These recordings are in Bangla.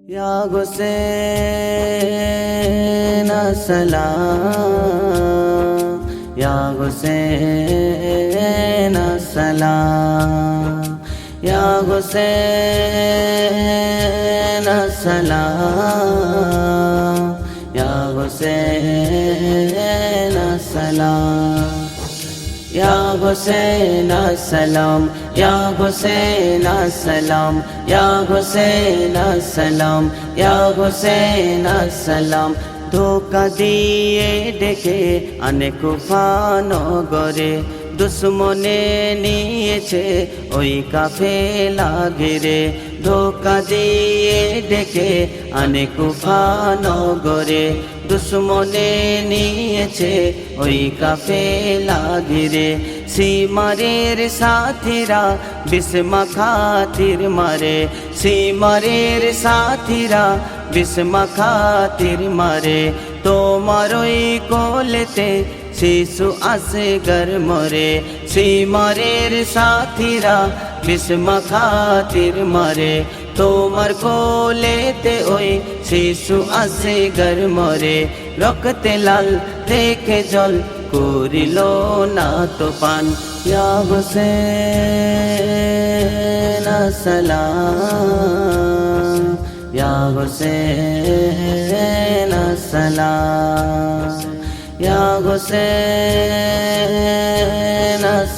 या हुसैन सलाम, या हुसैन सलाम, या हुसैन सलाम, या हुसैन सलाम, या हुसैन सलाम, या हुसैन सलाम, या हुसैन सलाम, या हुसैन सलाम। धोखा दिए ডেকে আনে কুফানগরে, দুশ্মনে নিয়েছে ওই কাফেলা ঘিরে। ধোখা দিয়ে ডেকে আনে কুফানগরে, দুশ্মনে নিয়েছে ওই কাফেলা ঘিরে। সীমারের সাথীরা বিস্মা খাতির মারে, সীমারের সাথীরা বিস্মা খাতির মারে। তোমার ওই কোলেতে শিশু আসগর মরে, সীমারের সাথীরা বিস্মা খাতির মারে। তোমার কোলেতে ওই শিশু আসগর মরে। রক্তে লাল দেখে জল করিল না তো পান। ইয়া হুসেন সালাম, ইয়া হুসেন সালাম, ইয়া হুসেন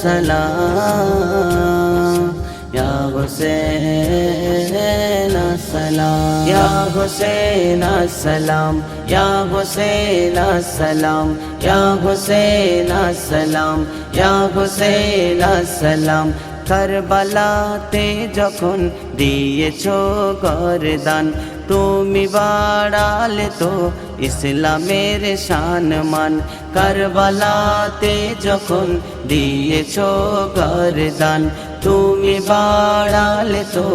সালাম, ইয়া হুসেন সালাম, ইয়া হুসেন সালাম, ইয়া হুসেন সালাম, ইয়া হুসেন সালাম, ইয়া হুসেন সালাম। কারবালাতে যখন দিয়েছো গরদান, তুমি বাড়ালে তো ইসলামের শানমান। কারবালাতে যখন দিয়েছো গরদান, তুমি বাড়ালে তো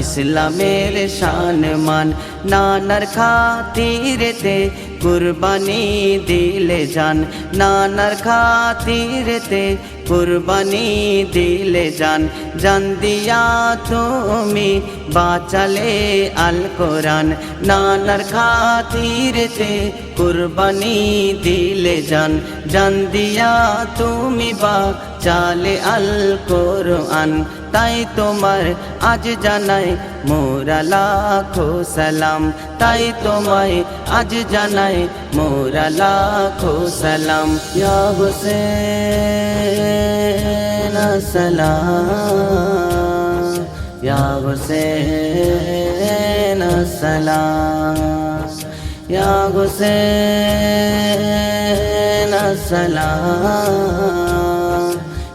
ইসলামের শানমান। নানার খাতিরেতে কুরবানি দিলে জান, নানার খাতিরেতে কুরবানি দিলে জান। জান দিয়া তুমি বাঁচালে আল কোরআন, নানার খাতিরেতে কুরবানি দিলে জান। জান দিয়া তুমি বাঁচালে আল কোরআন। তাই তোমার আজ জানাই মোরা লাখো সালাম, তাই তোমায় আজ জানাই মোরা লাখো সালাম। ইয়া হুসেন সালাম, ইয়া হুসেন সালাম, ইয়া হুসেন সালাম,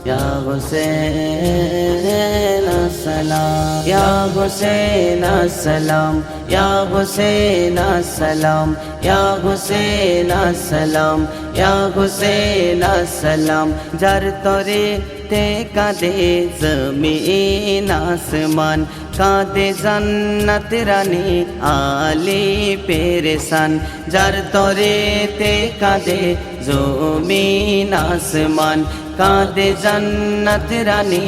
ইয়া হুসেন সালাম, ইয়া হুসেন সালাম, ইয়া হুসেন সালাম, ইয়া হুসেন সালাম, ইয়া হুসেন সালাম। যার তরে তে কাঁদে জমিন আসমান, কাঁদে জান্নাত রানী আলী পেরেশান। যার তরে তে কাঁদে জমিন আসমান, কাঁদে জান্নাত রানী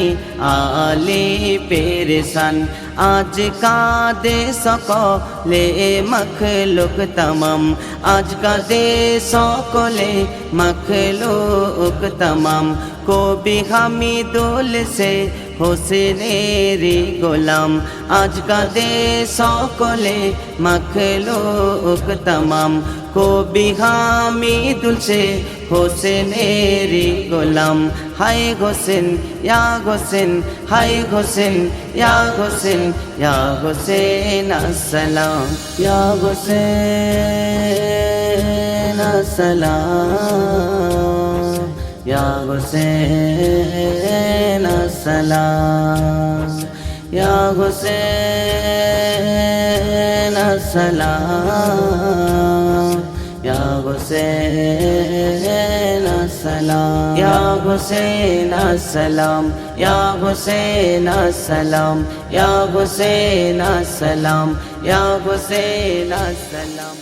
আলী পেরেশান। আজ কাঁদে সকলে মখলুক তমাম, আজ কাঁদে সকলে মখলুক তমাম। কবি হামিদুল সে হোসেনেরি গোলাম, আজ কাঁদে সকলে মখলুক তমাম। কবি হামিদুল সে হোসেনেরি গোলাম। হাই হোসেন ইয়া হোসেন, হাই হোসেন ইয়া হোসেন, ইয়া হোসেন আসসালাম, ইয়া হোসেন আসসালাম, ইয়া হোসেন আসসালাম, ইয়া হোসেন আসসালাম, ইয়া হোসেন আসসালাম, ইয়া হোসেন আসসালাম, ইয়া হোসেন আসসালাম, ইয়া হোসেন আসসালাম, ইয়া হোসেন আসসালাম।